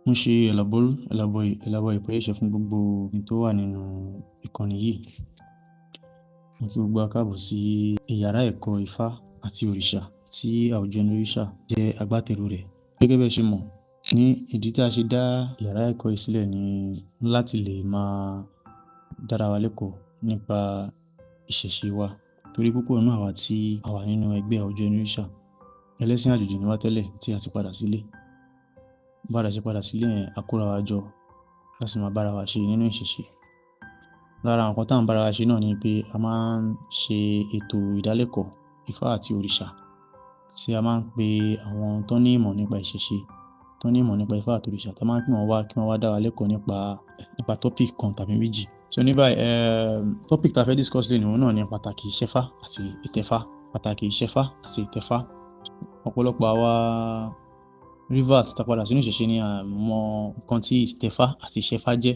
Mo ṣe ẹ̀làbọ̀ ìpẹ́yẹ̀ṣẹ̀ fún gbogbo ẹni tó wà nínú ìkànnì yìí. Mo kí gbogbo wa káàbọ̀ sí ìyàrá ẹ̀kọ́ Ifá àti òrìṣà tí AuJenerish jẹ́ agbátẹrù rẹ̀. Gẹ́gẹ́ bí ẹ ṣe mọ̀, ní ìdí tí a ṣe dá ìyàrá ẹ̀kọ́ yìí sílẹ̀ ni láti lè máa dára wa lẹ́kọ̀ọ́ nípa ìṣẹ̀ṣe wa. Torí púpọ̀ nínú àwa tí a wà nínú ẹgbẹ́ AuJenerish, ẹlẹ́sìn àjòjì ni wá tẹ́lẹ̀ tí a ti padà sílé. Bá a ṣe padà sílé yẹn, a kóra wa jọ láti máa bára wa ṣe nínú ìṣẹ̀ṣe. Lára nǹkan tá à ń bára wa ṣe náà ni pé a máa ń ṣe ètò ìdálẹ́kọ̀ọ́ Ifá àti òrìṣà tí a máa ń pe àwọn tó ní ìmọ̀ nípa ìṣẹ̀ṣe, tó ní ìmọ̀ nípa Ifá àti òrìṣà, tá máa ń pè wọ́n wá kí wọ́n wá dá wa lẹ́kọ̀ọ́ nípa topic kan tàbí méjì. So ní báyìí, topic tá a fẹ́ discuss lónìí òun náà ni pàtàkì ìṣẹ́fá àti ìtẹ̀fá. Pàtàkì ìṣẹ́fá àti ìtẹ̀fá. Ọ̀pọ̀lọpọ̀ àwa rivers tá padà sínú ìṣẹ̀ṣe ni a mọ̀ nǹkan tí ìtẹ̀fá àti ìṣẹ́fá jẹ́.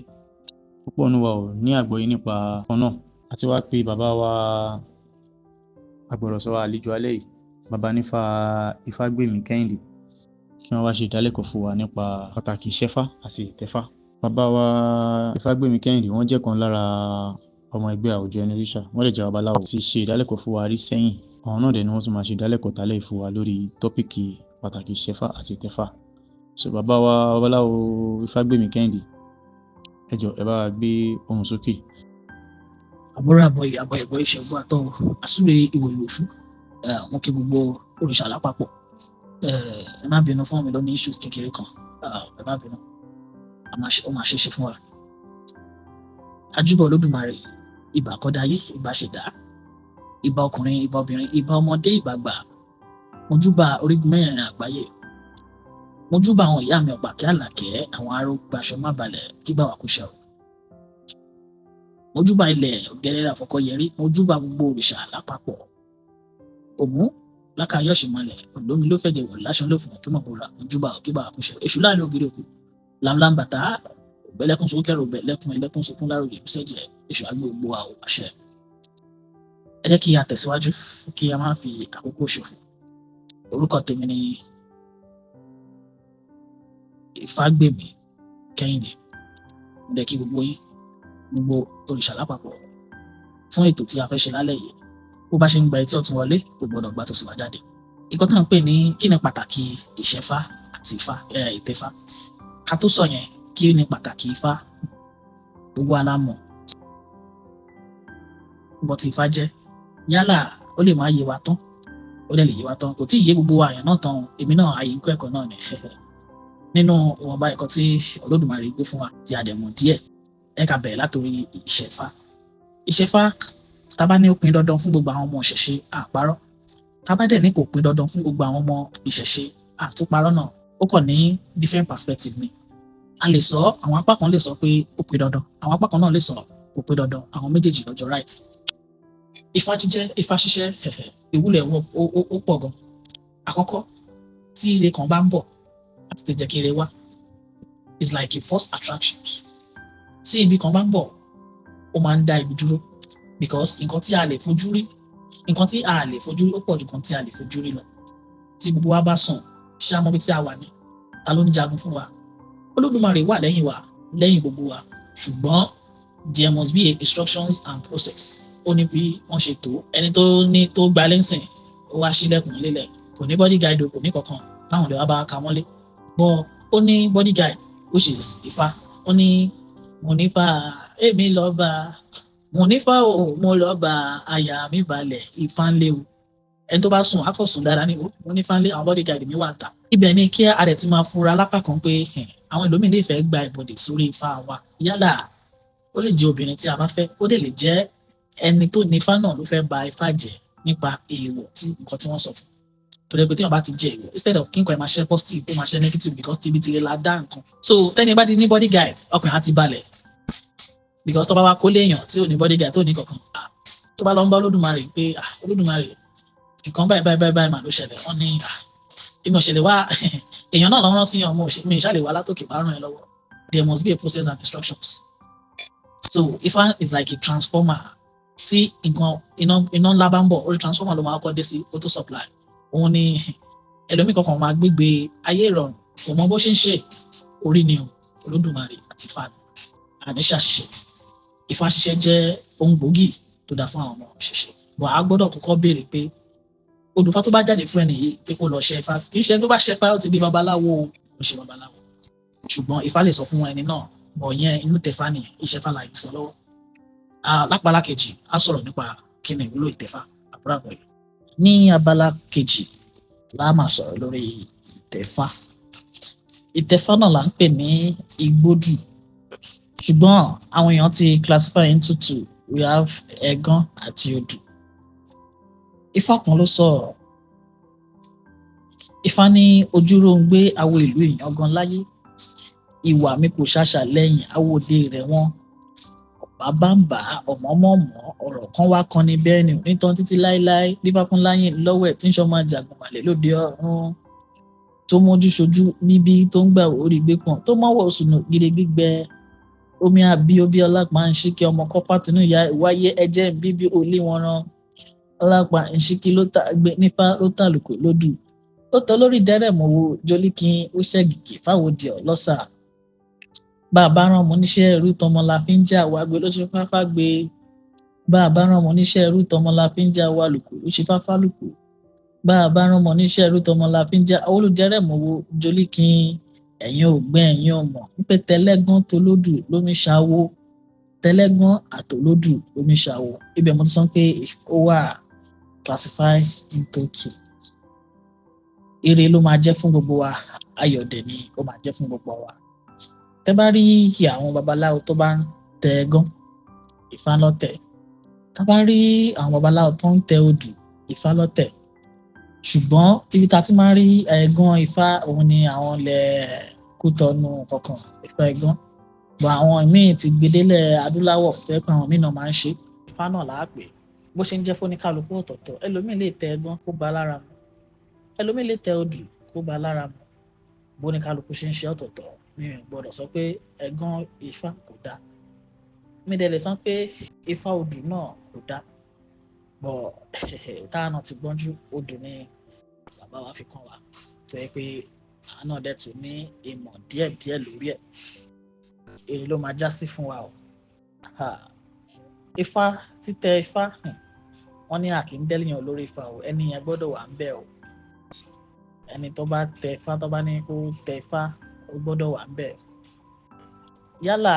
Púpọ̀ nínú wa ò ní àgbọ́yé nípa kan náà. A ti wá pé bàbá wa agbọ̀rọ̀sọ àlejò alẹ́ yìí, bàbá nífà Ifágbèmí Kẹ́hìndé, kí wọ́n wá ṣe ìdálẹ́kọ̀ọ́ fún wa nípa pàtàkì ìṣẹ́fá àti ìtẹ̀fá. Bàbá wa Ifágbèmí Kẹ́hìndé wọ́n jẹ́ kan lára ọmọ ẹgbẹ́ AuJenerish. Wọ́n lè jẹ́ babaláwo tí ṣe ìdálẹ́kọ̀ọ́ fún wa rí sẹ́yìn. Àwọn náà dẹ̀ ni wọ́n tún máa ṣe ìdálẹ́kọ̀ọ́ tálẹ̀ fún wa lórí tọ́pìkì pàtàkì ìṣẹ́fá àti ìtẹ̀fá. So bàbá wa babaláwo Ifágbèmí Kẹ́hìndé, ẹ jọ̀ọ́ ẹ bá wa gbé ohùn sókè. Àbúrò àbọ̀ ìbọ̀ ìṣẹ́gun àtọ̀ àsúre ìwò ìwò fún wọn kí gbogbo òrìṣà lápapọ̀. Ẹ má bínú fún mi lóní issues kékeré kan, ẹ má bínú, ó máa ṣe é ṣe fún wa. Ajúbà Olódùmarè, ìbà àkọ́dáyé, ìbà ṣẹ̀dá, ìbà ọkùnrin, ìbà obìnrin, ìbà ọmọdé, ìbà àgbà. Mojúbà orígun mẹ́rẹ̀ẹ̀rin àgbáyé. Mojúbà àwọn ìyá mi Ọ̀pàkẹ́ Àlàkẹ́, àwọn arógbàṣọ má balẹ̀ kí bá wa kú ṣe o. Mojúbà ilẹ̀ Ọ̀gẹ́rẹ́rẹ́ Àfọkọ́yẹrí, mojúbà gbogbo òrìṣà lápapọ̀. Ògún lákàyọ̀ṣì mọ́lẹ̀, olómi ló fẹ̀jẹ̀ wọ̀ láṣọ ló fún kí mọ̀ bóra, mojúbà kí bá wa kú ṣe o. Èṣù láàrin ògiri òkú, làǹlàǹbàtà, òbẹ̀lẹ́kùn sókèrè òbẹ̀lẹ́kùn ẹlẹ́kùn sókún láròyè ìbísẹ̀jẹ̀, èṣù àgbé gbogbo wa ò àṣẹ. Ẹ jẹ́ kí a tẹ̀síwájú kí a má fi àkókò ṣòfò. Orúkọ tèmi ni Ifágbèmí Kẹ́hìndé. Mo dẹ̀ kí gbogbo yín, gbogbo òrìṣà lápapọ̀ fún ètò tí a fẹ́ ṣe lálẹ́ yìí. Bó bá ṣe ń gba etí ọ̀tún wọlé, kò gbọdọ̀ gba tòsì wá jáde. Nǹkan tá à ń pè ní kí ni pàtàkì ìṣẹ́fá àti ìtẹ̀fá. Ká tó sọ yẹn, kí ni pàtàkì Ifá? Gbogbo wa la mọ̀ nǹkan tí Ifá jẹ́. Yálà ó lè máa yé wa tán, ó lè yé wa tán. Kò tí ì yé gbogbo wa àyàn náà tán. Èmi náà àyè ń kọ́ ẹ̀kọ́ náà ni. Nínú ìwọ̀nba ẹ̀kọ́ tí Olódùmarè gbé fún wa tí a dẹ̀ mọ̀ díẹ̀, ẹ ká bẹ̀rẹ̀ látòrí ìṣẹ́fá. Ìṣẹ́fá, tá bá ní ó pin dandan fún gbogbo àwọn ọmọ ìṣẹ̀ṣe, àparọ́. Tá bá dẹ̀ ní kò pin dandan fún gbogbo àwọn ọmọ ìṣẹ̀ṣe, àtúparọ́ náà. Ó kàn ní different perspective ni. A lè sọ, àwọn apá kan lè sọ pé ó pin dandan, àwọn apá kan náà lè sọ kò pin dandan, àwọn méjèèjì lọ́jọ́ right. Ifá jíjẹ́, Ifá ṣíṣẹ́, ìwúlẹ̀ ó pọ̀ gan. Àkọ́kọ́, tí ire kan bá ń bọ̀ láti tẹ̀ jẹ́ kí ire wá, it's like a first attraction. Tí ibi kan bá ń bọ̀, ó máa ń dá ibi dúró, because nǹkan tí a lè fojú rí ó pọ̀ ju nǹkan tí a lè fojú rí lọ. Tí gbogbo wa bá sùn, ṣé a mọ̀ bí tí a wà ní? Ta ló ń jagun fún wa? Olódùmarè wà lẹ́yìn wa, lẹ́yìn gbogbo wa, ṣùgbọ́n there must be instructions and process. Ó ní bí wọ́n ṣe tó. Ẹni tó gba lẹ́sìn, ó wá sílẹ̀kùn lélẹ̀, kò ní bodyguard, kò ní kankan táwọn lè wá bá ka mọ́lé. But ó ní bodyguard, which is Ifá. Ó ní mo nífà èmi lọ́ba, mo nífà o mo lọ́ba, àyà mi balẹ̀, Ifá ń lé o. Ẹni tó bá sùn á kọ̀ sùn dáadáa ní o, mo nífà ń lé, àwọn bodyguard mi wà ta. Ibẹ̀ ni kí a rẹ̀ ti máa fura lápá kan pé àwọn ẹlòmíì lè fẹ́ gba ìbọ̀dè sórí Ifá wa. Yálà ó lè jẹ́ obìnrin tí a bá fẹ́, ó lè jẹ́ ẹni tó ní Ifá náà ló fẹ́ ba Ifá jẹ́ nípa èèwọ̀ tí nǹkan tí wọ́n sọ fún. Torí pé tí wọ́n bá ti jẹ èèwọ̀, instead of kí nǹkan ẹ̀ máa ṣe positive, ó máa ṣe negative, because tibitire la dá nǹkan. So tẹ́ni bá ti ní bodyguard, ọkùnrin á ti balẹ̀. Because tó bá wá kó léèyàn tí ò ní bodyguard tó ní kankan, tó bá lọ ń bá Olódùmarè pé Olódùmarè nǹkan báyìí mà ló ṣẹlẹ̀, wọ́n ní ìmọ̀ ṣẹlẹ̀ wá èèyàn náà lọ́rán sí ọmọ òṣèlú ìṣàlẹ̀ wá látòkè wá ràn ẹ́ lọ́wọ́. There must be a process and instructions. So Ifá is like a transformer. Tí nǹkan iná ńlá bá ń bọ̀, orí transformer ló máa kọ́ dé sí auto supply. Òun ni ẹlòmíì kankan máa gbégbé ayé ìrọ̀rùn, kò mọ bó ṣe ń ṣe. orí ni o, Olódùmarè àti Ifá ni. Àní ṣàṣìṣe. Ifá ṣíṣe jẹ́ ohun gbòógì tó dáa fún àwọn ọmọ ṣíṣe. Bọ̀ a gbọ́dọ̀ kọ́kọ́ béèrè pé odùfá tó bá jáde fún ẹni yìí pé kó lọ ṣe Ifá, kì í ṣe tó bá ṣe Ifá ó ti di babaláwo o, ó ṣe babaláwo. Ṣùgbọ́n Ifá lè sọ fún ẹni náà, bọ̀ yẹn inú tẹ̀fá nìyẹn, iṣẹ́ Ifá la yìí sọ lọ́wọ́. Lápálá kejì, a sọ̀rọ̀ nípa kí ni ìwúlò ìtẹ̀fá àbúrò àgbọ̀yé. Ní abala kejì, la máa sọ̀rọ̀ lórí ìtẹ̀fá. Ìtẹ̀fá náà là ń pè ní igbódù. Ṣùgbọ́n àwọn èèyàn ti classify into two. We have ẹ̀gán àti odù. Ifá kan ló sọ̀rọ̀. Ifá ní ojúróńgbé awo ìlú èèyàn gan láyé. Ìwà mi kò ṣàṣà lẹ́yìn awòde rẹ̀ wọ́n. Bàbá ń bà á ọ̀mọ́mọ́mọ́ ọ̀rọ̀ kan wá kan ní bẹ́ẹ̀ ni onítàn títí láéláé dífá fún láyìn lọ́wọ́ ẹ̀ tí ń ṣọ́ máa jàgùn màlẹ̀ lóde ọ̀run tó mójú ṣojú níbi tó ń gbà orí gbé pọ̀n tó mọ́wọ́ sùnù gidi gbígbẹ omi àbí obi ọlápá ń ṣíkí ọmọ kọ́pá tínú ìyá wáyé ẹjẹ́ bíbí olé wọn ran ọlápá ń ṣíkí ló tà gbé nípa ló tàlùkò lódù ó tọ́ lórí dẹ́rẹ̀ mọ́wó jólíkin ó ṣẹ́gìgì fáwọ́dì ọ̀lọ́sà bàbá rán ọmọ níṣẹ́ ẹrú tọmọ la fi ń jà wá gbé ló ṣe fáfá gbé bàbá rán ọmọ níṣẹ́ ẹrú tọmọ la fi ń jà wá lùkù ló ṣe fáfá lùkù bàbá rán ọmọ níṣẹ́ ẹrú tọmọ la fi ń jà olùdẹrẹ mọwó jólíkin ẹ̀yin ò gbẹ ẹ̀yin ò mọ̀ wípé tẹlẹ́gàn tolódù lómi ṣàwó tẹlẹ́gàn àtolódù lómi ṣàwó ibẹ̀ mo ti sọ pé ó wà classify into two. Ire ló máa jẹ́ fún gbogbo wa ayọ̀dẹ̀ ni ó máa jẹ́ fún gbogbo wa. Tẹ́ bá rí kí àwọn babaláwo tó bá ń tẹ ẹgán Ifá lọ́tẹ̀ tá bá rí àwọn babaláwo tó ń tẹ odù Ifá lọ́tẹ̀ ṣùgbọ́n ibi tá ti máa rí ẹgán Ifá òun ni àwọn ilẹ̀ Kútọ̀nù kọ̀ọ̀kan Ifá ẹgán bọ̀ àwọn míì ti gbedélẹ̀ adúláwọ̀ tẹ́ pé àwọn míì náà máa ń ṣe Ifá náà láàpè bó ṣe ń jẹ́ fóníkálukú ọ̀tọ̀ọ̀tọ̀ ẹlòmíì lè tẹ ẹgán kó ba lára mu ẹlòmíì lè tẹ odù kó ba lára mu bóníkálukú ṣe ń ṣe ọ̀tọ̀ọ̀tọ̀ mi ò gbọ́dọ̀ sọ pé ẹgán Ifá kò dáa mi dẹ̀ lè sọ pé Ifá odù náà kò dáa bọ̀ táà náà ti gbọ́njú odù ni bàbá wa fi kàn wá tó yẹ pé àánà dẹ̀ tún ní ìmọ̀ díẹ̀díẹ̀ lórí ẹ̀ èrè ló máa já sí fún wa o Ifá títẹ Ifá wọ́n ní àkì ń dẹ́lìyàn lórí Ifá o ẹni yẹn gbọ́dọ̀ wà ń bẹ̀ o ẹni tó bá tẹ Ifá tó bá ní kó tẹ Ifá ó gbọ́dọ̀ wà ń bẹ̀ yálà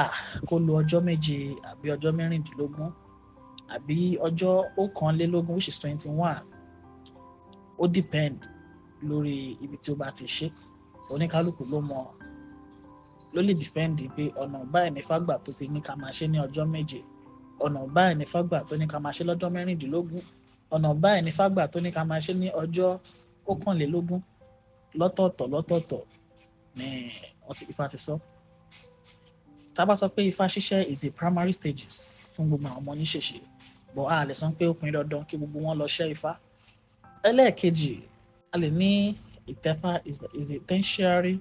kó lo ọjọ́ méje àbí ọjọ́ mẹ́rìndínlógún àbí ọjọ́ ọ̀kànlélógún which is 21 ó depend lórí ibi tí ó bá ti ṣe oníkálukú ló mọ ló lè defend pé ọ̀nà báyìí ní fágbà tó fi ní ká máa ṣe ní ọjọ́ méje ọ̀nà báyìí ní fágbà tó ní ká máa ṣe lọ́jọ́ mẹ́rìndínlógún ọ̀nà báyìí ní fágbà tó ní ká máa ṣe ní ọjọ́ ọ̀kànlélógún lọ́tọ̀ọ̀tọ̀ ní Ifá ti sọ tá bá sọ pé Ifá ṣíṣe is a primary stages fún gbogbo àwọn ọmọ oníṣẹ̀ṣe bọ̀ a lè sọ pé ó pin dandan kí gbogbo wọn lọ ṣẹ́ Ifá ẹlẹ́ẹ̀kejì a lè ní ìtẹ̀fá is a tertiary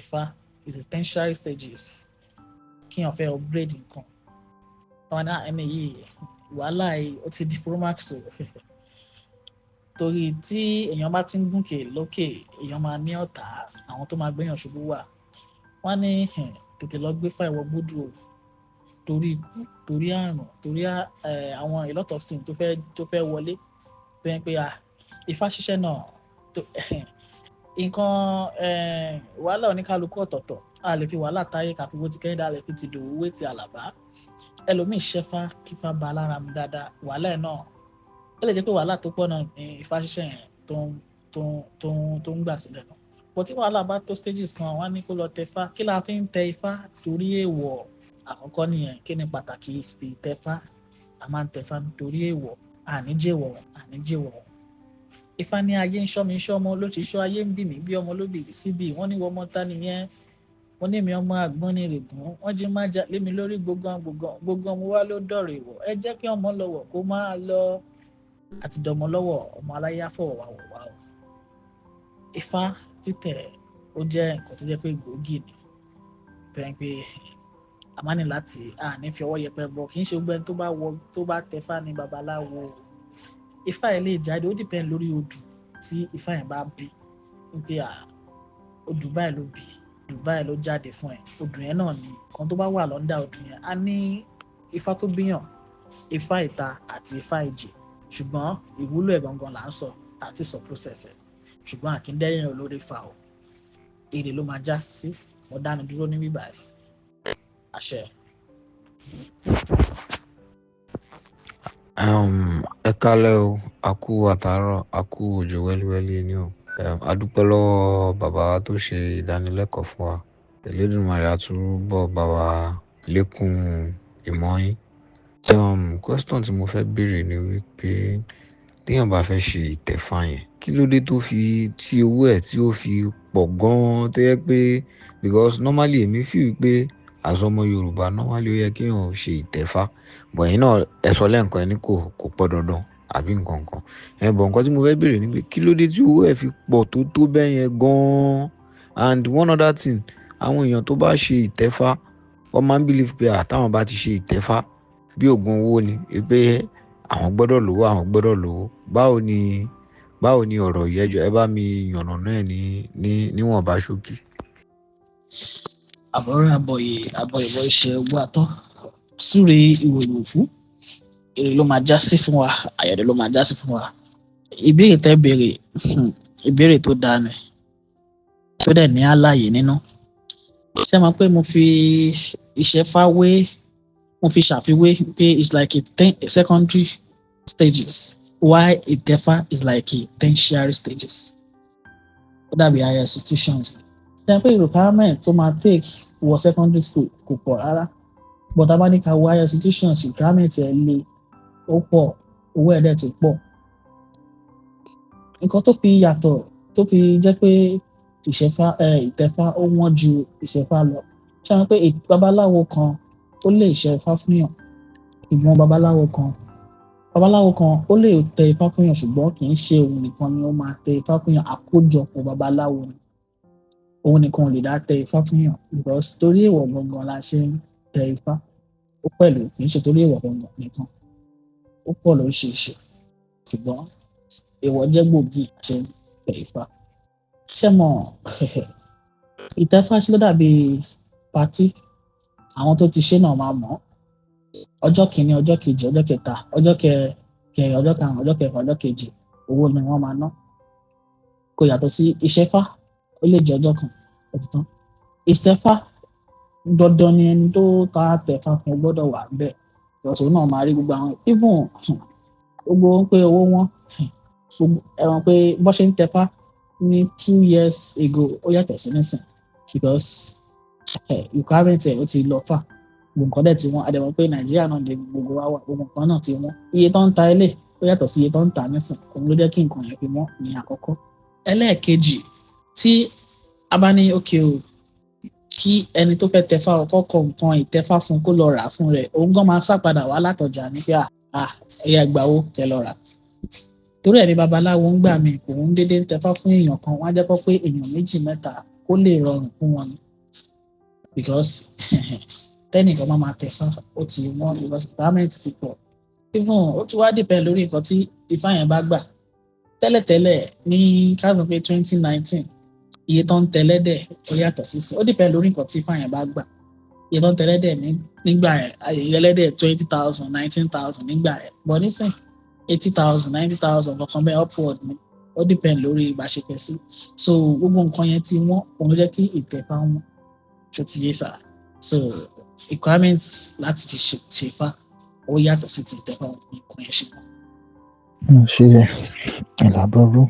Ifá is a tertiary stages kí èèyàn fẹ́ upgrade nǹkan wọn ní ẹni yìí wàhálà yìí ó ti di promax o torí tí èèyàn bá ti ń gúnkè lókè èèyàn máa ní ọ̀tá àwọn tó máa gbéyàn ṣubú wà wọ́n ní tètè lọ gbé fáìwọ gbódù o torí ikú torí àrùn torí àwọn a lot of things tó fẹ́ wọlé tó yẹn pé Ifá ṣiṣẹ́ náà nǹkan wàhálà oníkálukú ọ̀tọ̀ọ̀tọ̀ a lè fi wàhálà táyé kàfíwó ti kẹ́hìndé a lè fi ti dòwú wé ti àlàbá ẹlòmíì ṣẹ́fá kífá ba lára mu dáadáa wàhálà ẹ̀ náà ó lè jẹ́ pé wàhálà tó pọ̀ náà ní Ifá ṣiṣẹ́ yẹn tó ń gbà sílẹ̀ náà bọ̀ tí wàhálà bá tó stages kan wọ́n á ní kó lọ tẹ Ifá kí la fi ń tẹ Ifá torí èèwọ̀ àkọ́kọ́ nìyẹn kí ni pàtàkì ìtẹ̀fá a máa ń tẹ̀fá nítorí èèwọ̀ àníjèwọ̀ Ifá ní ayé ń ṣọ́ mi ṣọ́ ọmọ ló ti ṣọ́ ayé ń bì mí bí ọmọ ló bì síbi wọ́n ní wọ́n ta nìyẹn wọ́n ní mi ọmọ àgbọ́n ní règùn wọ́n jí má já lémi lórí gbogbo ọmọ wa ló dọ̀rọ̀ èèwọ̀ ẹ jẹ́ kí ọmọ lọ́wọ́ kó máa lọ àti dọmọ lọ́wọ́ ọmọ aláyé àfọwọ́ wa wò wá o Ifá títẹ̀ ó jẹ́ nǹkan tó jẹ́ pé gbòógì ni tó yẹ pé a máa ní láti ní fi ọwọ́ yẹpẹ bọ̀ kì í ṣe gbogbo ẹni tó bá tẹ̀fá ní babaláwo Ifá ẹ̀ lè jáde ó depend lórí odù tí Ifá yẹn bá bí wípé odù báyìí ló bí Dubai ló jáde fún ẹ odù yẹn náà ni kan tó bá wà lọ́ndà odù yẹn á ní ifá tó bíyàn, ifá ìta àti ifá ìjì, ṣùgbọ́n ìwúlò ẹ̀ gangan là ń sọ àti sọ process ẹ̀, ṣùgbọ́n àkíndẹ́rìn olórí fa o, èrè ló máa já sí. Mo dánu dúró ní bíbá ẹ̀. Àṣẹ. Ẹ kálẹ́ o, a kú àtàárọ̀, a kú òjò wẹ́líwẹ́lí ni o. A dúpẹ́ lọ́wọ́ bàbá wa tó ṣe ìdánilẹ́kọ̀ọ́ fún wa. Elédùmarè á túbọ̀ bá wa lékún ìmọ̀ yín. Question tí mo fẹ́ béèrè ni wípé téèyàn bá fẹ́ ṣe ìtẹ̀fá yẹn, kí ló dé tó fi tí owó ẹ̀ tí ó fi pọ̀ gan-an tó yẹ pé because normally èmi feel pé as ọmọ Yorùbá normally ó yẹ kéèyàn ṣe ìtẹ̀fá. But ẹ̀yin náà ẹ sọ lẹ́ẹ̀kan ẹ ní kò pọ̀ dandan àbí nǹkan kan. But nǹkan tí mo fẹ́ béèrè ni pé kí ló dé tí owó ẹ̀ fi pọ̀ tó bẹ́ẹ̀ yẹn gan-an. And one other thing, àwọn èèyàn tó bá ṣe ìtẹ̀fá wọ́n máa ń believe pé àtàwọn bá ti ṣe ìtẹ̀fá bí ògùn owó ni pé àwọn gbọ́dọ̀ lówó. Báwo ni ọ̀rọ̀ yẹn jọ, ẹ bá mi yànnàná ẹ̀ níwọ̀nba ṣókí. Àbọ̀rọ̀ àbọ̀yè iṣẹ́ ogbó àtọ́ súre ìwòyè òkú, èrè ló máa já sí fún wa, àyẹ̀dẹ̀ ló máa já sí fún wa. Ìbéèrè tẹ́ béèrè, ìbéèrè tó dáa ni tó dẹ̀ ní àlàyé nínú. Ṣé mọ̀ pé mo fi ìṣẹ́fá mo fi ṣàfiwé pé it's like a secondary stages while ìtẹ̀fá is like a tertiary stages. Ó dàbí higher institutions. Ṣé mọ̀ pé requirement tó máa take wọ secondary school kò pọ̀ rárá, but tá bá ní ká wọ higher institutions requirement ẹ̀ le ó pọ̀, owó ẹ̀ dẹ̀ tó pọ̀. Nǹkan tó fi yàtọ̀ tó fi jẹ́ pé ìtẹ̀fá ó wọ́n ju ìṣẹ́fá lọ. Ṣé mọ̀ pé babaláwo kan ó lè ṣẹ́fá fún yàn, ṣùgbọ́n babaláwo kan ó lè tẹ ifá fún yàn, ṣùgbọ́n kì í ṣe òun nìkan ni ó máa tẹ ifá fún yàn, àkójọpọ̀ babaláwo ni. Òun nìkan ò lè dá tẹ ifá fún yàn because torí èèwọ̀ gangan la ṣe ń tẹ ifá. Ó pẹ̀lú kì í ṣe torí èèwọ̀ gangan nìkan, ó pọ̀ lóríṣiríṣi, ṣùgbọ́n èèwọ̀ jẹ́ gbòógì ṣe ń tẹ ifá. Ṣé mọ̀ ìtẹ̀fá ṣe ló dàbí patí, àwọn tó ti ṣe náà máa mọ̀. Ọjọ́ kìíní, ọjọ́ kejì, ọjọ́ kẹta, ọjọ́ kẹrin, ọjọ́ karùn-ún, ọjọ́ kẹfà, ọjọ́ keje, owó ni wọ́n máa ná. Kò yàtọ̀ sí ìṣẹ́fá, ó lè jẹ́ ọjọ́ kan ọ̀tún. Ìtẹ̀fá dandan ni ẹni tó ta tẹ̀fá fún gbọ́dọ̀ wà bẹ́ẹ̀. Ìrọ̀sùn náà máa rí gbogbo àwọn even gbogbo ń pé owó wọn. Ẹ̀wọ̀n pé bó ṣe ń tẹ̀fá ní 2 years ago ó yàtọ̀ sí nísìn because requirement ẹ̀ ó ti lọ fà. Gbogbo nǹkan dẹ̀ ti wọ́n, àdẹ̀mọ̀ pé Nàìjíríà náà lè gbogbo wa wà, gbogbo nǹkan náà ti wọ́n. Iye tó ń ta ilé ó yàtọ̀ sí iye tó ń ta nísìn, òun ló jẹ́ kí nǹkan yẹn fi wọ́n ní àkọ́kọ́. Ẹlẹ́ẹ̀kejì, tí a bá ní okay o, kí ẹni tó fẹ́ tẹ̀fá ọkọ̀ kọ nǹkan ìtẹ̀fá fún kó lọ rà fún rẹ̀, òun gan máa sá padà wá látọjà ní pé ẹ̀yà ìgbàwó kẹ lọ rà. Torí ẹ̀rí babaláwo ń gbà mí òun déédéé ń tẹ̀fá fún èèyàn kan, wọ́n á jẹ́ pé èèyàn 2 mẹ́ta kó lè rọrùn fún wọn ni because tẹ́nìkan máa tẹ̀fá ó ti wọ́n because requirement ti pọ̀. Even ó tún wá depend lórí nǹkan tí ifá yẹn bá gbà. Tẹ́lẹ̀tẹ́lẹ̀ ní káàdùn pé 2019 iye tó ń tẹ̀lẹ́dẹ̀ ó yàtọ̀ sí sí, ó depend lórí nǹkan tí ifá yẹn bá gbà. Iye tó ń tẹ̀lẹ́dẹ̀ nígbà yẹn ẹlẹ́dẹ̀ 20,000 19,000 nígbà yẹn, but nísìn 80,000 90,000 lọ́kàn bẹ́ẹ̀ upward ni, ó depend lórí ìbáṣepẹ̀ sí. So gbogbo nǹkan yẹn ti wọ́n, òun ló jẹ́ kí ìtẹ̀fá wọn ṣó ti yé sà. So requirements láti fi ṣèfá ó yàtọ̀ sí ti ìtẹ̀fá nǹkan yẹn ṣe. Mo ṣe ìlàbọ̀rú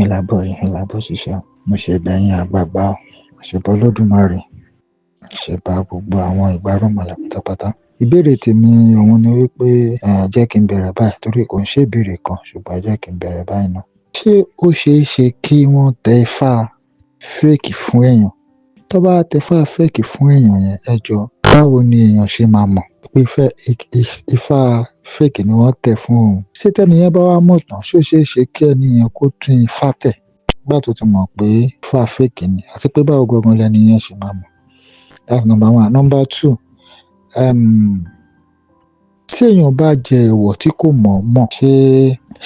ìlàbọ̀ ṣiṣẹ́, mo ṣe bẹ̀yìn àgbààgbà, mo ṣe bọ́ lódùmarè, ṣe bá gbogbo àwọn ìgbárùmọ̀lẹ̀ pátápátá. Ìbéèrè tèmi òun ni wípé jẹ́ kí n bẹ̀rẹ̀ báyìí torí kò ń ṣe ìbéèrè kan, ṣùgbọ́n jẹ́ kí n bẹ̀rẹ̀ báyìí náà. Ṣé ó ṣeé ṣe kí wọ́n tẹ ifá fake fún èèyàn? Tó bá tẹ ifá fake fún èèyàn yẹn, ẹ jọ báwo ni èèyàn ṣe máa mọ̀ pé ifá fake ni wọ́n tẹ̀ fún òun? Ṣé tẹ́ni yẹn bá wá mọ̀ tán, ṣé ó ṣeé ṣe kí ẹni yẹn kó tún ifá tẹ̀ nígbà tó ti mọ̀ pé ifá fake ni, àti pé báwo gangan lẹni yẹn ṣe máa mọ̀? That's number 1. Number 2, tí èèyàn bá jẹ èèwọ̀ tí kò mọ̀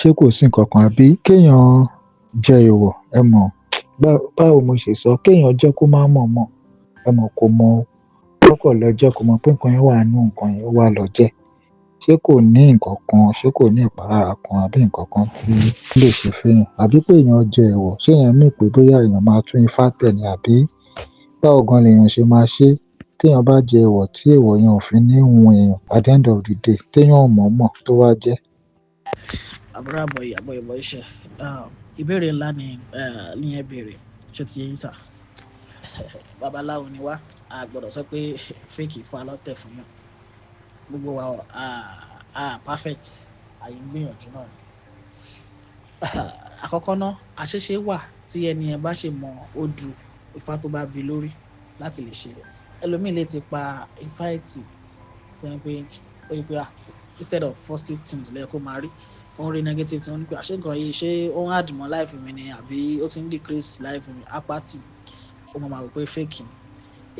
ṣé kò sí nǹkan kan, àbí kéèyàn jẹ èèwọ̀, ẹ mọ̀ báwo mo ṣe sọ, kéèyàn jẹ́ kó má mọ̀ ẹ mọ̀ kò mọ̀ lọ́kọ̀ lọ́jọ́ kò mọ̀ pé nǹkan yẹn wà nínú nǹkan yẹn ó wà lọ́jẹ̀. Ṣé kò ní nǹkan kan, ṣé kò ní ìpalára kan àbí nǹkan kan tí ó lè ṣe fẹ́yàn? Àbí pé èèyàn jẹ èèwọ̀, ṣé èèyàn mọ̀ pé bóyá èèyàn máa tún ifá tẹ̀ ni àbí báwo gan lèèyàn ṣe máa ṣe tí èèyàn bá jẹ èèwọ̀ tí èèwọ̀ yẹn ò fi ní hun èèyàn at the end of the day téèyàn ò mọ̀ tó wá jẹ́. àbúrò àbọ̀ ìbọ̀ iṣẹ́ ìbéèrè ńlá ni ẹ béèrè ṣé ti yín sà. Babaláwo ni wá, a gbọ́dọ̀ sọ pé fake Ifá lọ́tẹ̀ fún yàn. Gbogbo wa perfect, àyè ń gbìyànjú náà ni. Àkọ́kọ́ náà àṣeṣe wà tí ẹni yẹn bá ṣe mọ odù Ifá tó bá bi lórí láti lè ṣe. Ẹlòmíì lè ti pa Ifá ẹ̀tì tó ń pé instead of positive things lẹ́yìn kó máa rí ó ń rí negative tí wọ́n ní pé àṣegàn yìí ṣé ó ń add mọ́ life mi ni àbí ó ti ń decrease life mi apathy ó máa rò pé fake ni.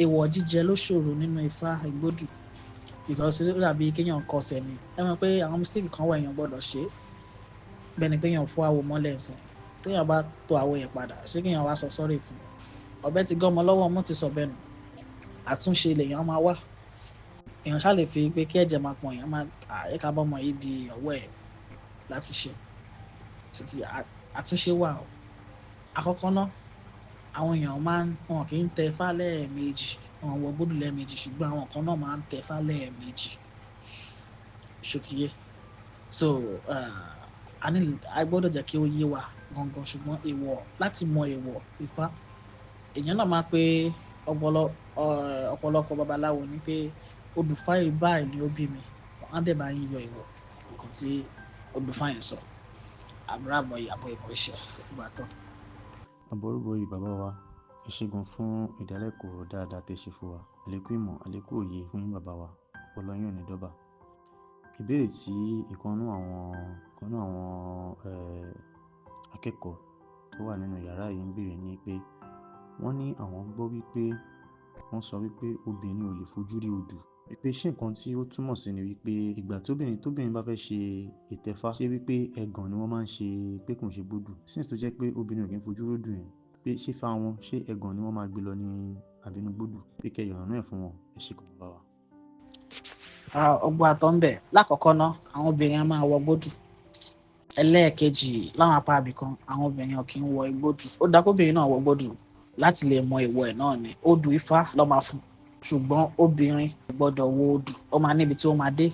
Èèwọ̀ jíjẹ ló ṣòro nínú Ifá Igbódù because ó dàbí kéèyàn kọsẹ̀ ni. Ẹ mọ̀ pé àwọn mistake kan wà èèyàn gbọ́dọ̀ ṣe bẹ́ẹ̀ ni kéèyàn fọ́ àwo mọ́lẹ̀ ẹ̀sìn téèyàn bá to àwo yẹn padà ṣé kéèyàn wá sọ sorry fún ọ̀bẹ ti gọ́mọ lọ́wọ́ ọmọ ti sọ bẹ́ẹ̀ nù. Àtúnṣe lèèyàn máa wá èèyàn ṣáà lè fi pé kí ẹ̀jẹ̀ máa pọ̀ èèyàn máa ẹ̀ka bọ́mọ yìí di ọwọ́ ẹ̀ láti ṣe àtúnṣe wà o. Àkọ́kọ́ náà àwọn èèyàn wọn kì í tẹ Ifá lẹ́ẹ̀mejì wọn wọ Igbódù lẹ́ẹ̀mejì ṣùgbọ́n àwọn kan náà máa ń tẹ Ifá lẹ́ẹ̀mejì ṣòtìyé so a gbọ́dọ̀ jẹ́ kí ó yé wa gangan ṣùgbọ́n èèwọ̀ láti mọ èèwọ̀ Ifá èèyàn náà máa pé ọ̀pọ̀lọpọ̀ babaláwo ní pé odùfá yìí báyìí ni ó bí mi wọ́n á dẹ̀ bá yín yọ èèwọ̀ nǹkan tí odùfá yẹn sọ. Àbúrò àbọ̀ ìbọ̀ iṣẹ́ ìgbà tán. Àbọ̀rúbọyè bàbá wa, ẹ ṣé gan fún ìdálẹ́kọ̀ọ́ dáadáa tẹ́ ṣe fún wa. Àlékún ìmọ̀, àlékún òye fún yín bàbá wa. Ọpọlọ yín ò ní dọ́bà. Ìbéèrè tí ìkànnú àwọn akẹ́kọ̀ọ́ tó wà nínú yàrá yìí ń béèrè ni pé wọ́n ní àwọn gbọ́ wípé wọ́n sọ wípé obìnrin ò lè fojú rí odù. Wípé ṣé nǹkan tí ó túmọ̀ sí ni wípé ìgbà tóbìnrin bá fẹ́ ṣe ìtẹfá ṣé wípé ẹ̀gàn ni wọ́n máa ń ṣe pé kò ń ṣe gbódù. Since tó jẹ́ pé obìnrin ò kí ń fojú ródù yẹn pé ṣé fá wọn ṣé ẹ̀gàn ni wọ́n máa gbé lọ ní àbínú gbódù pé kẹ́ ìrànú ẹ̀ fún wọn. Ẹ ṣé kan bá wa. Ọgbọ́n àtọ́ ń bẹ̀ lákọ̀ọ́kọ́ náà àwọn obìnrin á máa wọ Igbódù. Ẹlẹ́ẹ̀kejì láwọn apá ibìkan àwọn obìnrin ò kí ń wọ Igbódù. Ó dá kóbìnrin náà wọ Igbódù láti lè mọ èèwọ̀ ẹ̀ náà ni. Odù Ifá ló máa fún ṣùgbọ́n obìnrin kò gbọ́dọ̀ wọ odù ó máa níbi tí ó máa dé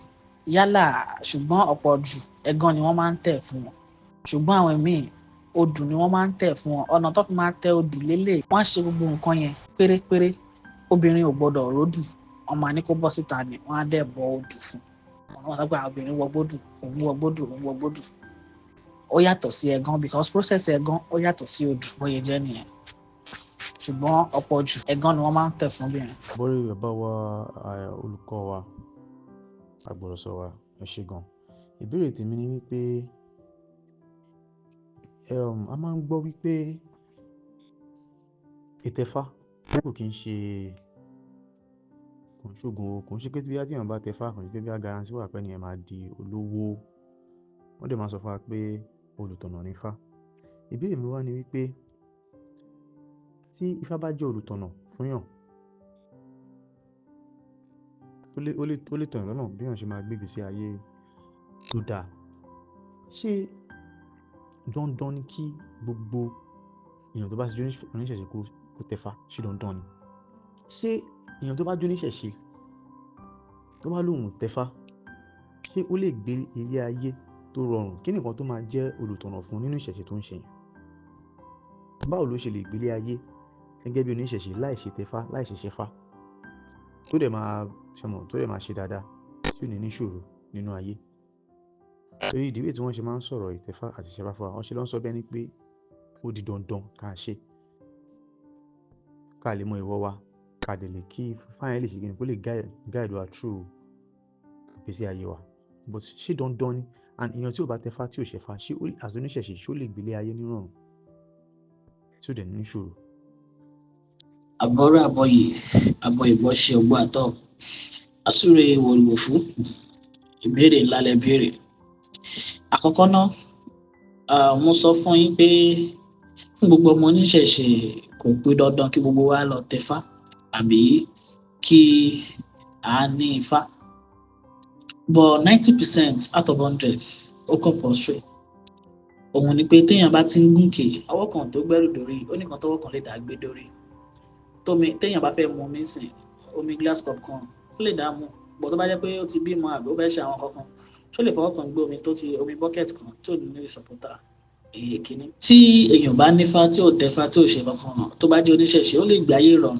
yálà ṣùgbọ́n ọ̀pọ̀ jù ẹ̀gàn ni wọ́n máa ń tẹ̀ fún wọn ṣùgbọ́n àwọn míì odù ni wọ́n máa ń tẹ̀ fún wọn. Ọ̀nà tó fi máa tẹ odù lélẹ̀ wọ́n á ṣe gbogbo nǹkan yẹn pérépéré. Obìnrin ò gbọ́dọ̀ ródù wọ́n máa ní kó bọ́ síta ni wọ́n á dẹ̀ bọ odù fún wọn. Wọ́n sọ pé àwọn obìnrin wọ Igbódù òun wọ Igbódù òun wọ Igbódù. Ó yàtọ̀ sí ẹ̀gàn because process ẹ̀gàn ó yàtọ̀ sí odù bóyá jẹ́ nìyẹn ṣùgbọ́n ọ̀pọ̀ jù ẹ̀gàn ni wọ́n máa ń tẹ̀ fún obìnrin. Bọ́rí bàbá wa olùkọ́ wa agbọ̀rọ̀sọ wa ẹ ṣé gan. Ìbéèrè tèmi ni wípé a máa ń gbọ́ wípé ìtẹfá kò kí ń ṣe kò ń ṣògùn kò ń ṣe pé bí èèyàn bá tẹfá kò ń ṣe pé bí guarantee wà pé ni ẹ máa di olówó. Wọ́n dẹ̀ máa sọ fún wa pé olùtọ̀nà ní Ifá. Ìbéèrè mi wá ni wípé tí Ifá bá jẹ́ olùtọ̀nà fún yàn ó lè tọ̀yàn lọ́nà bí èèyàn ṣe máa gbé ìgbésí ayé tó dáa. Ṣé dandan ni kí gbogbo èèyàn tó bá ti jẹ́ oníṣẹ̀ṣe kó tẹfá ṣé dandan ni? Ṣé èèyàn tó bá jẹ́ oníṣẹ̀ṣe tó bá lóhùn tẹfá ṣé ó lè gbé ilé ayé tó rọrùn? Kí nìkan tó máa jẹ́ olùtọ̀nà fún nínú ìṣẹ̀ṣe tó ń ṣe yẹn? Báwo ló ṣe lè gbé ilé ayé gẹ́gẹ́ bí oníṣẹ̀ṣe láì ṣe tẹfá láì ṣe ṣẹfá tó dẹ̀ máa ṣe dáadáa tí ò ní níṣòro nínú ayé? Torí ìdíwé tí wọ́n ṣe máa ń sọ̀rọ̀ ìtẹfá àti ṣẹfá fún wa wọ́n ṣe ló ń sọ bẹ́ẹ̀ ni pé ó di dandan ká ṣe ká lè mọ ìwọ wa ká dẹ̀ lè kí fáyẹn lè ṣe kó lè guide wa through ìgbésí ayé wa. But ṣé dandan ni? And èèyàn tí ò bá tẹfá tí ò ṣẹfá ṣé àti oníṣẹ̀ṣe ṣé ó lè gbélé ayé nírọ̀rùn tí ò dẹ̀ ní níṣòro? Àbọ̀rọ̀ àbọ̀ ìbọ̀ ṣe ọgbọ́n àtọ́ àsúre wòlíwò fún ìbéèrè ńlá lẹ béèrè. Àkọ́kọ́ náà mo sọ fún yín pé fún gbogbo ọmọ oníṣẹ̀ṣe kò pé dandan kí gbogbo wa lọ tẹfá àbí kí a ní ifá, but 90% out of 100 ó compulsory. Òun ni pé téèyàn bá ti ń gùnkè, ọwọ́ kan tó gbẹ́rù dórí, ó nìkan tọ́wọ́ kan lè dá gbé dórí. Téèyàn bá fẹ́ mu omi sìn, omi glass cup kan ó lè dá mu, bọ̀ tó bá jẹ́ pé ó ti bímọ àbí ó fẹ́ ṣe àwọn kankan, ṣó lè fọwọ́ kan gbé omi bucket kan tí ò ní ní supporter. Èyí kìíní. Tí èèyàn bá nífá tí ò tẹfá tí ò ṣe kankan, tó bá jẹ́ oníṣẹ̀ṣe, ó lè gbé ayé ìrọ̀rùn.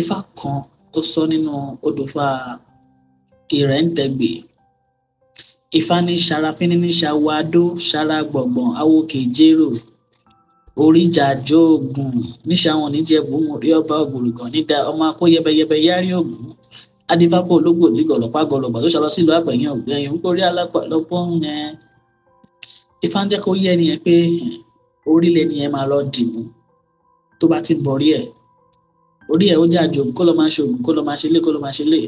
Ifá kan ó sọ nínú odùfà Ìrẹ̀ǹtẹ̀gbè. Ifá ní ṣarafíní ní ṣàwádó ṣara gbọ̀ngbọ̀n awókèjérò oríjà jóògùn níṣàwọn níjẹ̀bú mórí ọba ògbòrògàn nídà ọmọ akó yẹbẹyẹbẹ yárí ògún adífáfó ológbò dígọlọpá gọlọgbà tó ṣàlọ sílùú àpẹyìn ògbẹyìn nítorí alápàlọpọ ń yẹn. Ifá ń jẹ́ kó yé ẹni yẹn pé orílẹ̀ ni yẹn máa lọ dìmú tó bá ti borí ẹ̀. Orí ẹ̀ ó jà jòògùn kó lọ máa ṣe ògùn kó lọ máa ṣe lé kó lọ máa ṣe lé.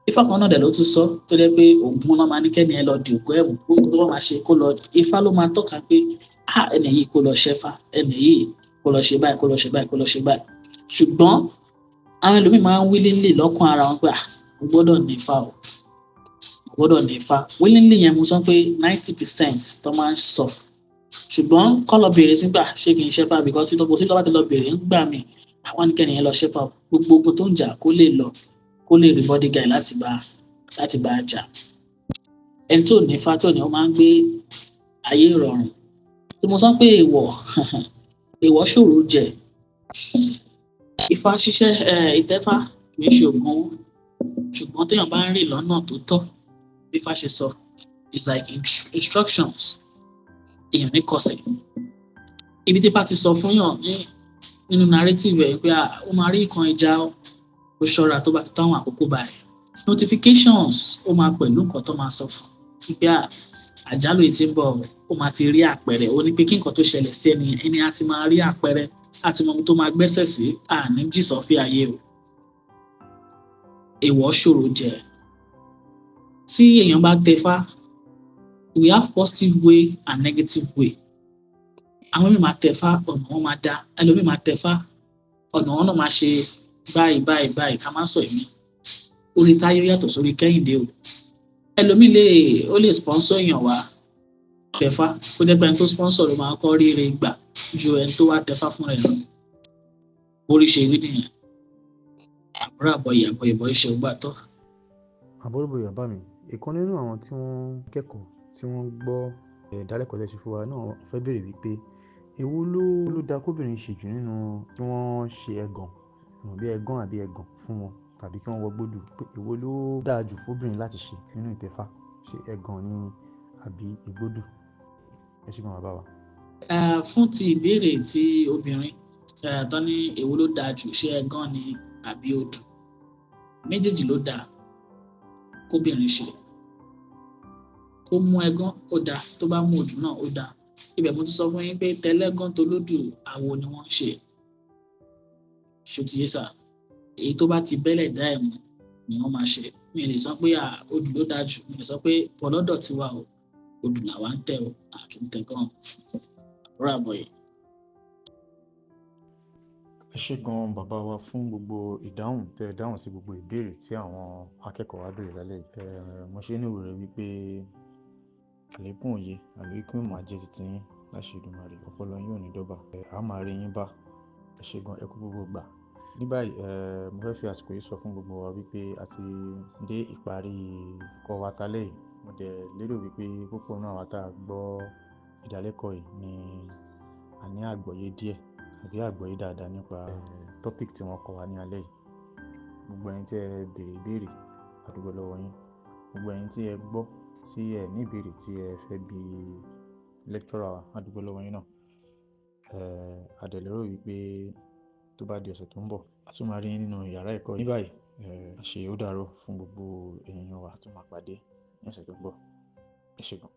Ifá kan náà dẹ̀ ló tún sọ tó jẹ́ pé ògùn náà máa ní kẹ́ni ẹ lọ di ògùn ẹ̀wù kó lọ́ máa ṣe kó lọ. Ifá ló máa tọ́ka pé ẹni yìí kó lọ ṣẹ́fá, ẹni yìí kó lọ ṣe báyìí kó lọ ṣe báyìí kó lọ ṣe báyìí. Ṣùgbọ́n àwọn ẹlòmíì máa ń willingly lọ́kàn ara wọn pé mo gbọ́dọ̀ ní Ifá o, mo gbọ́dọ̀ ní Ifá. Willingly yẹn mo sọ pé 90% tó máa ń sọ. Ṣùgbọ́n kọ́ lọ bèrè sígbà ṣé kì í ṣẹ́fá because sí lọ́ba ti lọ bèrè ń gbà mí àwọn nìkẹ́ni yẹn lọ ṣẹ́fá gbogbo ogun tó ń jà kó lè lọ kó lè rí body guy láti bá a jà. Ẹni tó ní Ifá tó ní ó máa ń gbé ayé ìrọ̀rùn. Tí mo sọ pé èèwọ̀ ṣòro jẹ. Ifá ṣiṣẹ́ ìtẹ́fá kì í ṣe ògùn, ṣùgbọ́n téèyàn bá ń rìn lọ́nà tó tọ́ bí Ifá ṣe sọ it's like instructions èèyàn ní kọsẹ̀. Ibi tí Ifá ti sọ fún yàn nínú narrative ẹ̀ pé ó máa rí nǹkan ìjà ó ṣọ́ra tó bá ti táwọn àkókò báyìí. Notifications ó máa pẹ̀lú nǹkan tó máa sọ fún pé àjálù yìí ti ń bọ̀ ó máa ti rí àpẹẹrẹ ó ní pé kí nǹkan tó ṣẹlẹ̀ sí ẹni á ti máa rí àpẹẹrẹ àti mọ ohun tó máa gbẹ́sẹ̀ sí àní jìsọ̀fí ayé o. Èèwọ̀ ṣòro jẹ. Tí èèyàn bá tẹfá we have positive way and negative way. Àwọn èèyàn máa tẹfá ọ̀nà wọn máa dá, ẹlòmíì máa tẹfá ọ̀nà wọn náà máa ṣe báyìí ká má sọ èmi. Orí Táyé yàtọ̀ sórí Kẹ́hìndé o. Ẹlòmíì ó lè sponsor èèyàn wá tẹfá kó jẹ́ pé ẹni tó sponsor ló máa kọ́ ríire gbà ju ẹni tó wá tẹfá fún rẹ̀ lọ. Orí ṣe rí nìyẹn. Àbúrò àbọ̀yè iṣẹ́ ògbà tọ́. Àbúrò bàbá mi, ìkan nínú àwọn tí wọ́n kẹ́kọ̀ọ́ tí wọ́n gbọ́ ìdálẹ́kọ̀ọ́ tẹ́ ṣe fún wa náà fẹ́ béèrè wípé èwo ló dá kóbìnrin ṣe jù nínú kí wọ́n ṣe ẹ̀gàn bí ẹ̀gàn àbí ẹ̀gàn fún wọn tàbí kí wọ́n wọ gbódù pé èwo ló dáa jù fóbìnrin láti ṣe nínú ìtẹ̀fá ṣe ẹ̀gàn ni àbí ìgbódù. Ẹ ṣé gan bàbá wa. Fún ti ìbéèrè tí obìnrin tán ní èwo ló dáa jù ṣe ẹ̀gàn ni àbí odù, méjèèjì ló dáa kóbìnrin ṣe. Kó mú ẹ̀gàn ó dáa, tó bá mú odù náà ó dáa. Ibẹ̀ mo ti sọ fún yín pé tẹlẹ́gàn tolódù àwo ni wọ́n ń ṣe. Ṣòtìyé sà, èyí tó bá ti bẹ́lẹ̀ dá ẹ̀ mú ni wọ́n máa ṣe. Mi lè sọ pé odù ló dáa jù, mi lè sọ pé pọ̀lọ́dọ̀ ti wà o, odù làwa ń tẹ̀ o, kì í tẹ̀ gan. Àbúrò àbọ̀yè. Ẹ ṣé gan bàbá wa fún gbogbo ìdáhùn tẹ́ ẹ dáhùn sí gbogbo ìbéèrè tí àwọn akẹ́kọ̀ọ́ wa béèrè lálẹ́ yìí. Mo ṣe ní ìwúre wípé àlékún òye àlékún ìmọ̀ ajé titi yín láṣẹ Èdùmàrè ọpọlọ yín ò ní dọ́bà. A máa rí yín bá. Ẹ ṣé gan ẹ kú gbogbo gbà. Ní báyìí mo fẹ́ fi àsìkò yìí sọ fún gbogbo wa wípé a ti dé ìparí ẹ̀kọ́ wa tálẹ́ yìí. Mo dẹ̀ lérò wípé púpọ̀ nínú àwa tá a gbọ́ ìdálẹ́kọ̀ọ́ yìí ni a ní àgbọ́yé díẹ̀ àbí àgbọ́yé dáadáa nípa topic tí wọ́n kọ́ wa ní alẹ́ yìí. Gbogbo ẹ̀yin tí ẹ béèrè ìbéèrè a dúpẹ́ lọ́wọ́ yín. Gbogbo ẹ̀yin tí ẹ gbọ́ tí ẹ ní ìbéèrè tí ẹ fẹ́ bi lecturer wa a dúpẹ́ lọ́wọ́ yín náà. A dẹ̀ lérò wípé tó bá di ọ̀sẹ̀ tó ń bọ̀ a tún máa rí yín nínú yàrá ẹ̀kọ́ yìí. Ní báyìí àṣẹ ó dàárọ̀ fún gbogbo èèyàn wa tó máa pàdé ní ọ̀sẹ̀ tó ń bọ̀. Ẹ ṣé gan.